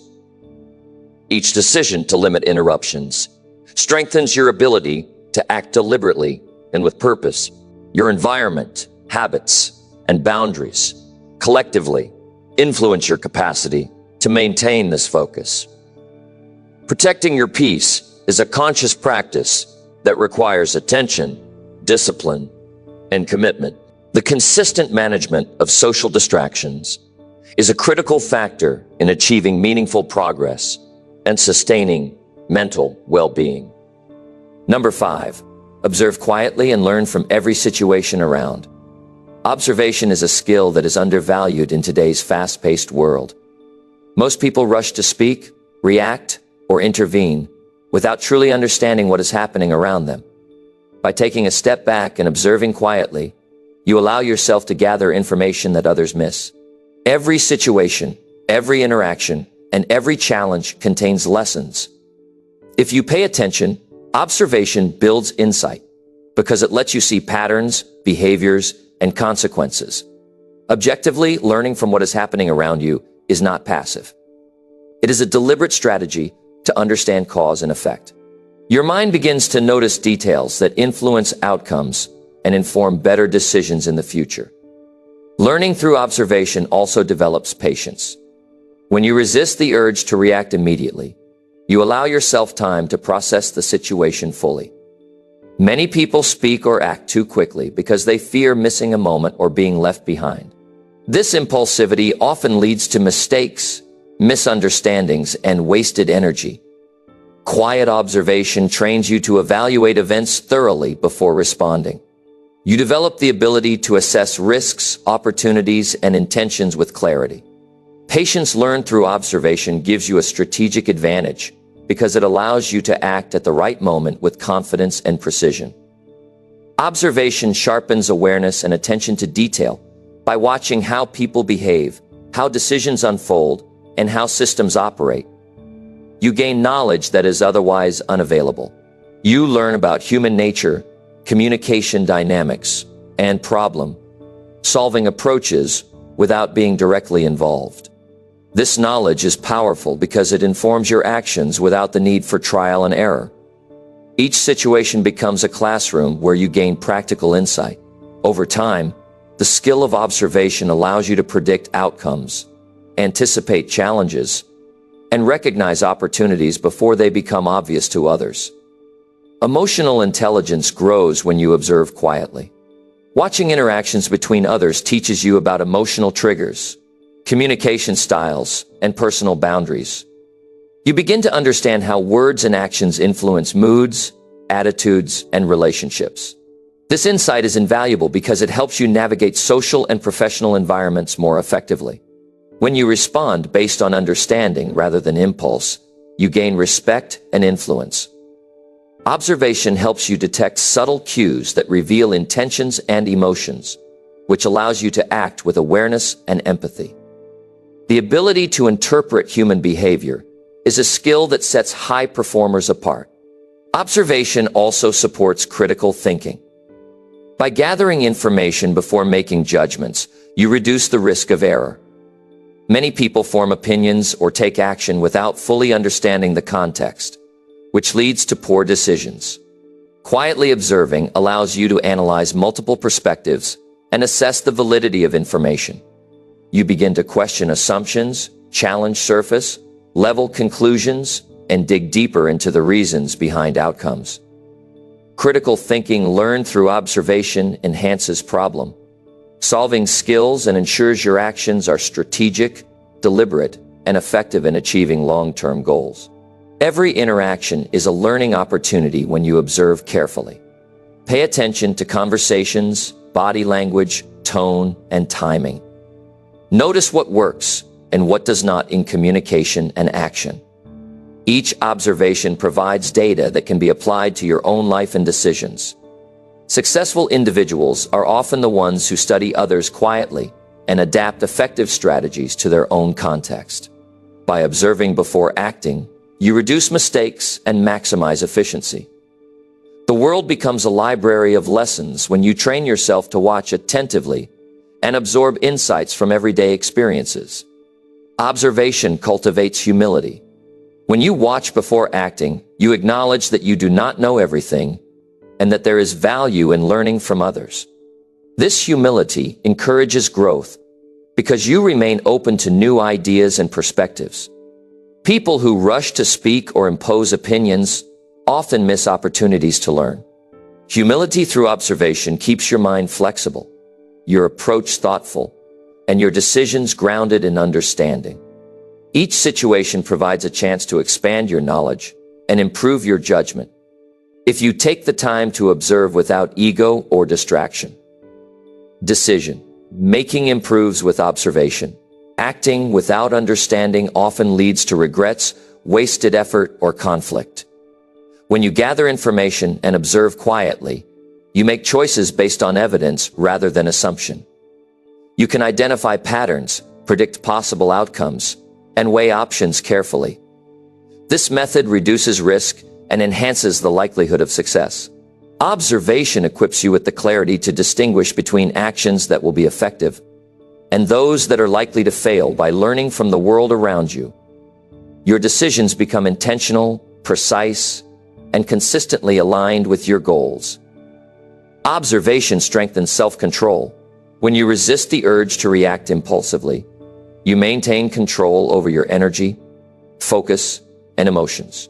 Each decision to limit interruptions strengthens your ability to act deliberately and with purpose. Your environment, habits, and boundaries collectively influence your capacity to maintain this focus. Protecting your peace is a conscious practice that requires attention, discipline, and commitment. The consistent management of social distractions is a critical factor in achieving meaningful progress and sustaining mental well-being. Number 5, observe quietly and learn from every situation around. Observation is a skill that is undervalued in today's fast-paced world. Most people rush to speak, react, or intervene without truly understanding what is happening around them. By taking a step back and observing quietly, you allow yourself to gather information that others miss. Every situation, every interaction, and every challenge contains lessons. If you pay attention, observation builds insight because it lets you see patterns, behaviors, and consequences. Objectively, learning from what is happening around you is not passive. It is a deliberate strategy to understand cause and effect. Your mind begins to notice details that influence outcomes and inform better decisions in the future. Learning through observation also develops patience. When you resist the urge to react immediately, you allow yourself time to process the situation fully. Many people speak or act too quickly because they fear missing a moment or being left behind. This impulsivity often leads to mistakes, misunderstandings, and wasted energy. Quiet observation trains you to evaluate events thoroughly before responding. You develop the ability to assess risks, opportunities, and intentions with clarity. Patience learned through observation gives you a strategic advantage because it allows you to act at the right moment with confidence and precision. Observation sharpens awareness and attention to detail by watching how people behave, how decisions unfold, and how systems operate. You gain knowledge that is otherwise unavailable. You learn about human nature, communication dynamics, and problem-solving approaches without being directly involved. This knowledge is powerful because it informs your actions without the need for trial and error. Each situation becomes a classroom where you gain practical insight. Over time, the skill of observation allows you to predict outcomes, anticipate challenges, and recognize opportunities before they become obvious to others. Emotional intelligence grows when you observe quietly. Watching interactions between others teaches you about emotional triggers, communication styles, and personal boundaries. You begin to understand how words and actions influence moods, attitudes, and relationships. This insight is invaluable because it helps you navigate social and professional environments more effectively. When you respond based on understanding rather than impulse, you gain respect and influence. Observation helps you detect subtle cues that reveal intentions and emotions, which allows you to act with awareness and empathy. The ability to interpret human behavior is a skill that sets high performers apart. Observation also supports critical thinking. By gathering information before making judgments, you reduce the risk of error. Many people form opinions or take action without fully understanding the context, which leads to poor decisions. Quietly observing allows you to analyze multiple perspectives and assess the validity of information. You begin to question assumptions, challenge surface-level conclusions, and dig deeper into the reasons behind outcomes. Critical thinking learned through observation enhances problem-solving skills and ensures your actions are strategic, deliberate, and effective in achieving long-term goals. Every interaction is a learning opportunity when you observe carefully. Pay attention to conversations, body language, tone, and timing. Notice what works and what does not in communication and action. Each observation provides data that can be applied to your own life and decisions. Successful individuals are often the ones who study others quietly and adapt effective strategies to their own context. By observing before acting, you reduce mistakes and maximize efficiency. The world becomes a library of lessons when you train yourself to watch attentively and absorb insights from everyday experiences. Observation cultivates humility. When you watch before acting, you acknowledge that you do not know everything and that there is value in learning from others. This humility encourages growth because you remain open to new ideas and perspectives. People who rush to speak or impose opinions often miss opportunities to learn. Humility through observation keeps your mind flexible, your approach thoughtful, and your decisions grounded in understanding. Each situation provides a chance to expand your knowledge and improve your judgment, if you take the time to observe without ego or distraction. Decision making improves with observation. Acting without understanding often leads to regrets, wasted effort, or conflict. When you gather information and observe quietly, you make choices based on evidence rather than assumption. You can identify patterns, predict possible outcomes, and weigh options carefully. This method reduces risk and enhances the likelihood of success. Observation equips you with the clarity to distinguish between actions that will be effective and those that are likely to fail. By learning from the world around you, your decisions become intentional, precise, and consistently aligned with your goals. Observation strengthens self-control. When you resist the urge to react impulsively, you maintain control over your energy, focus, and emotions.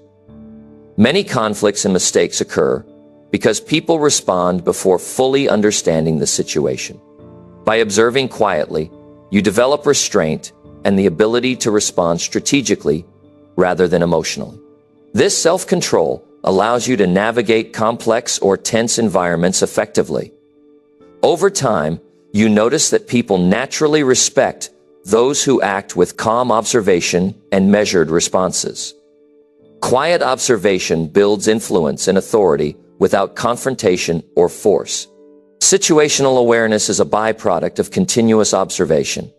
Many conflicts and mistakes occur because people respond before fully understanding the situation. By observing quietly, you develop restraint and the ability to respond strategically rather than emotionally. This self-control allows you to navigate complex or tense environments effectively. Over time, you notice that people naturally respect those who act with calm observation and measured responses. Quiet observation builds influence and authority without confrontation or force. Situational awareness is a byproduct of continuous observation.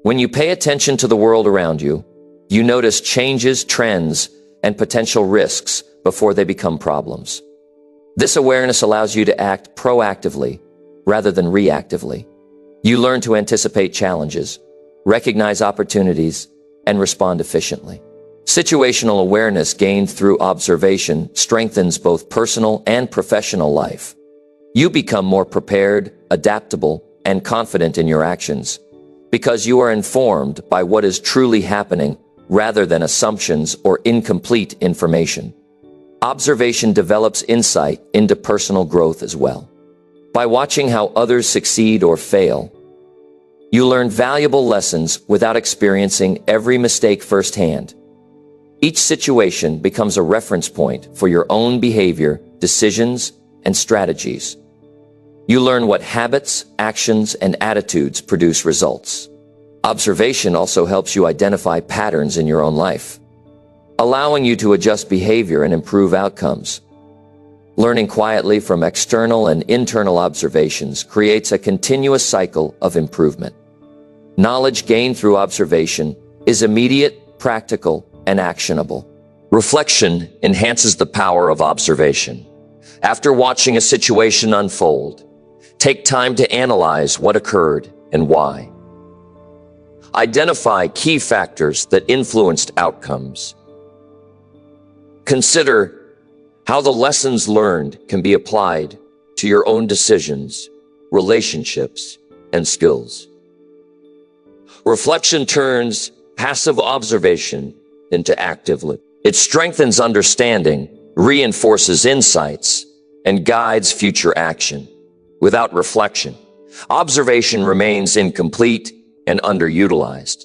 When you pay attention to the world around you, you notice changes, trends, and potential risks before they become problems. This awareness allows you to act proactively rather than reactively. You learn to anticipate challenges, recognize opportunities, and respond efficiently. Situational awareness gained through observation strengthens both personal and professional life. You become more prepared, adaptable, and confident in your actions because you are informed by what is truly happening rather than assumptions or incomplete information. Observation develops insight into personal growth as well. By watching how others succeed or fail, you learn valuable lessons without experiencing every mistake firsthand. Each situation becomes a reference point for your own behavior, decisions, and strategies. You learn what habits, actions, and attitudes produce results. Observation also helps you identify patterns in your own life, allowing you to adjust behavior and improve outcomes. Learning quietly from external and internal observations creates a continuous cycle of improvement. Knowledge gained through observation is immediate, practical, and actionable. Reflection enhances the power of observation. After watching a situation unfold, take time to analyze what occurred and why. Identify key factors that influenced outcomes. Consider how the lessons learned can be applied to your own decisions, relationships, and skills. Reflection turns passive observation into active living. It strengthens understanding, reinforces insights, and guides future action. Without reflection, observation remains incomplete and underutilized.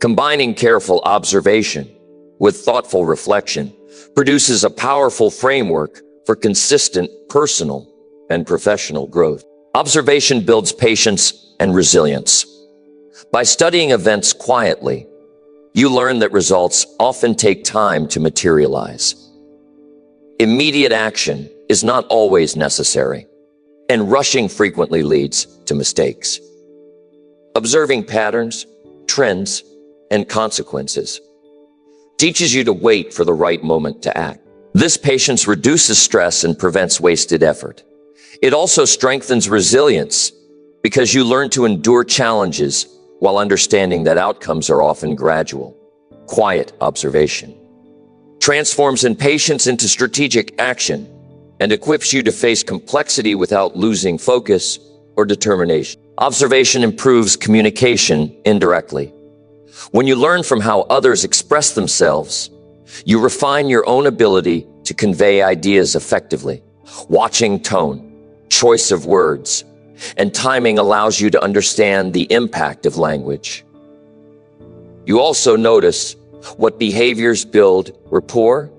Combining careful observation with thoughtful reflection produces a powerful framework for consistent personal and professional growth. Observation builds patience and resilience. By studying events quietly, you learn that results often take time to materialize. Immediate action is not always necessary, and rushing frequently leads to mistakes. Observing patterns, trends, and consequences teaches you to wait for the right moment to act. This patience reduces stress and prevents wasted effort. It also strengthens resilience because you learn to endure challenges while understanding that outcomes are often gradual. Quiet observation transforms impatience into strategic action and equips you to face complexity without losing focus or determination. Observation improves communication indirectly. When you learn from how others express themselves, you refine your own ability to convey ideas effectively. Watching tone, choice of words, and timing allows you to understand the impact of language. You also notice what behaviors build rapport,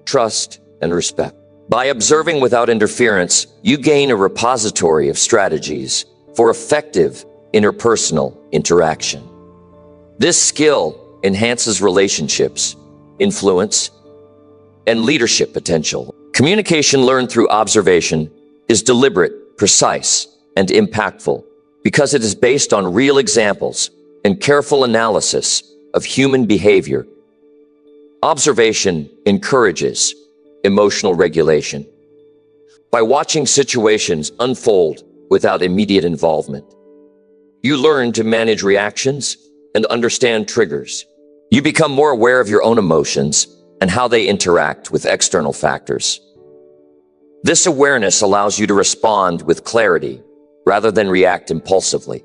trust, and respect. By observing without interference, you gain a repository of strategies for effective interpersonal interaction. This skill enhances relationships, influence, and leadership potential. Communication learned through observation is deliberate, precise, and impactful because it is based on real examples and careful analysis of human behavior. Observation encourages emotional regulation. By watching situations unfold without immediate involvement, you learn to manage reactions and understand triggers. You become more aware of your own emotions and how they interact with external factors. This awareness allows you to respond with clarity rather than react impulsively.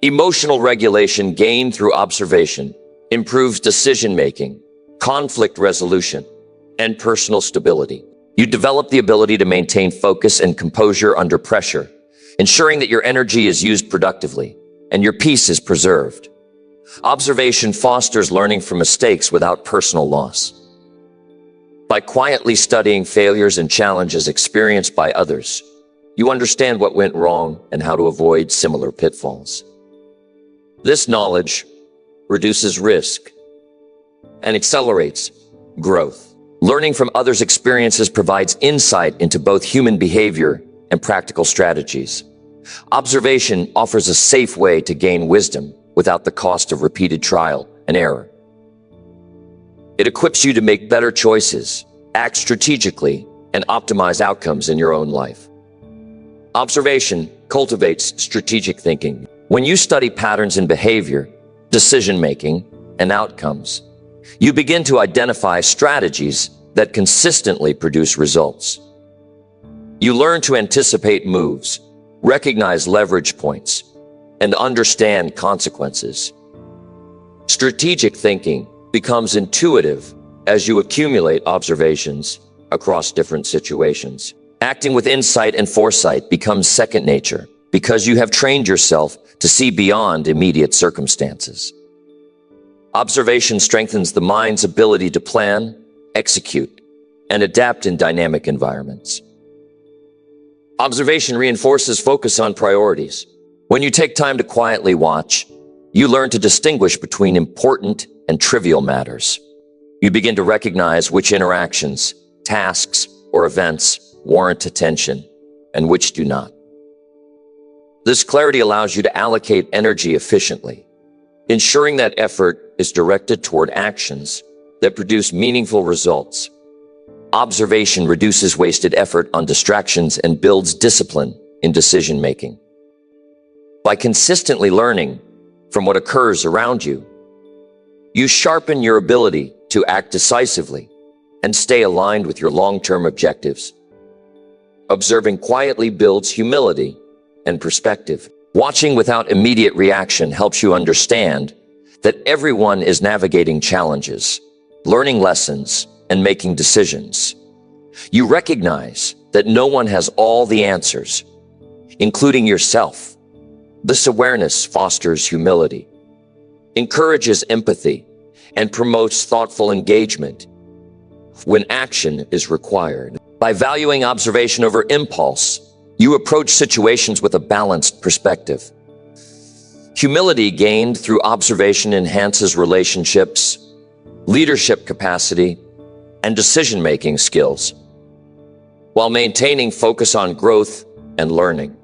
Emotional regulation gained through observation improves decision-making, conflict resolution, and personal stability. You develop the ability to maintain focus and composure under pressure, ensuring that your energy is used productively and your peace is preserved. Observation fosters learning from mistakes without personal loss. By quietly studying failures and challenges experienced by others, you understand what went wrong and how to avoid similar pitfalls. This knowledge reduces risk and accelerates growth. Learning from others' experiences provides insight into both human behavior and practical strategies. Observation offers a safe way to gain wisdom without the cost of repeated trial and error. It equips you to make better choices, act strategically, and optimize outcomes in your own life. Observation cultivates strategic thinking. When you study patterns in behavior, decision-making, and outcomes, you begin to identify strategies that consistently produce results. You learn to anticipate moves, recognize leverage points, and understand consequences. Strategic thinking becomes intuitive as you accumulate observations across different situations. Acting with insight and foresight becomes second nature because you have trained yourself to see beyond immediate circumstances. Observation strengthens the mind's ability to plan, execute, and adapt in dynamic environments. Observation reinforces focus on priorities. When you take time to quietly watch, you learn to distinguish between important and trivial matters. You begin to recognize which interactions, tasks, or events warrant attention and which do not. This clarity allows you to allocate energy efficiently, ensuring that effort is directed toward actions that produce meaningful results. Observation reduces wasted effort on distractions and builds discipline in decision-making. By consistently learning from what occurs around you, you sharpen your ability to act decisively and stay aligned with your long-term objectives. Observing quietly builds humility and perspective. Watching without immediate reaction helps you understand that everyone is navigating challenges, learning lessons, and making decisions. You recognize that no one has all the answers, including yourself. This awareness fosters humility, encourages empathy, and promotes thoughtful engagement when action is required. By valuing observation over impulse, you approach situations with a balanced perspective. Humility gained through observation enhances relationships, leadership capacity, and decision-making skills, while maintaining focus on growth and learning.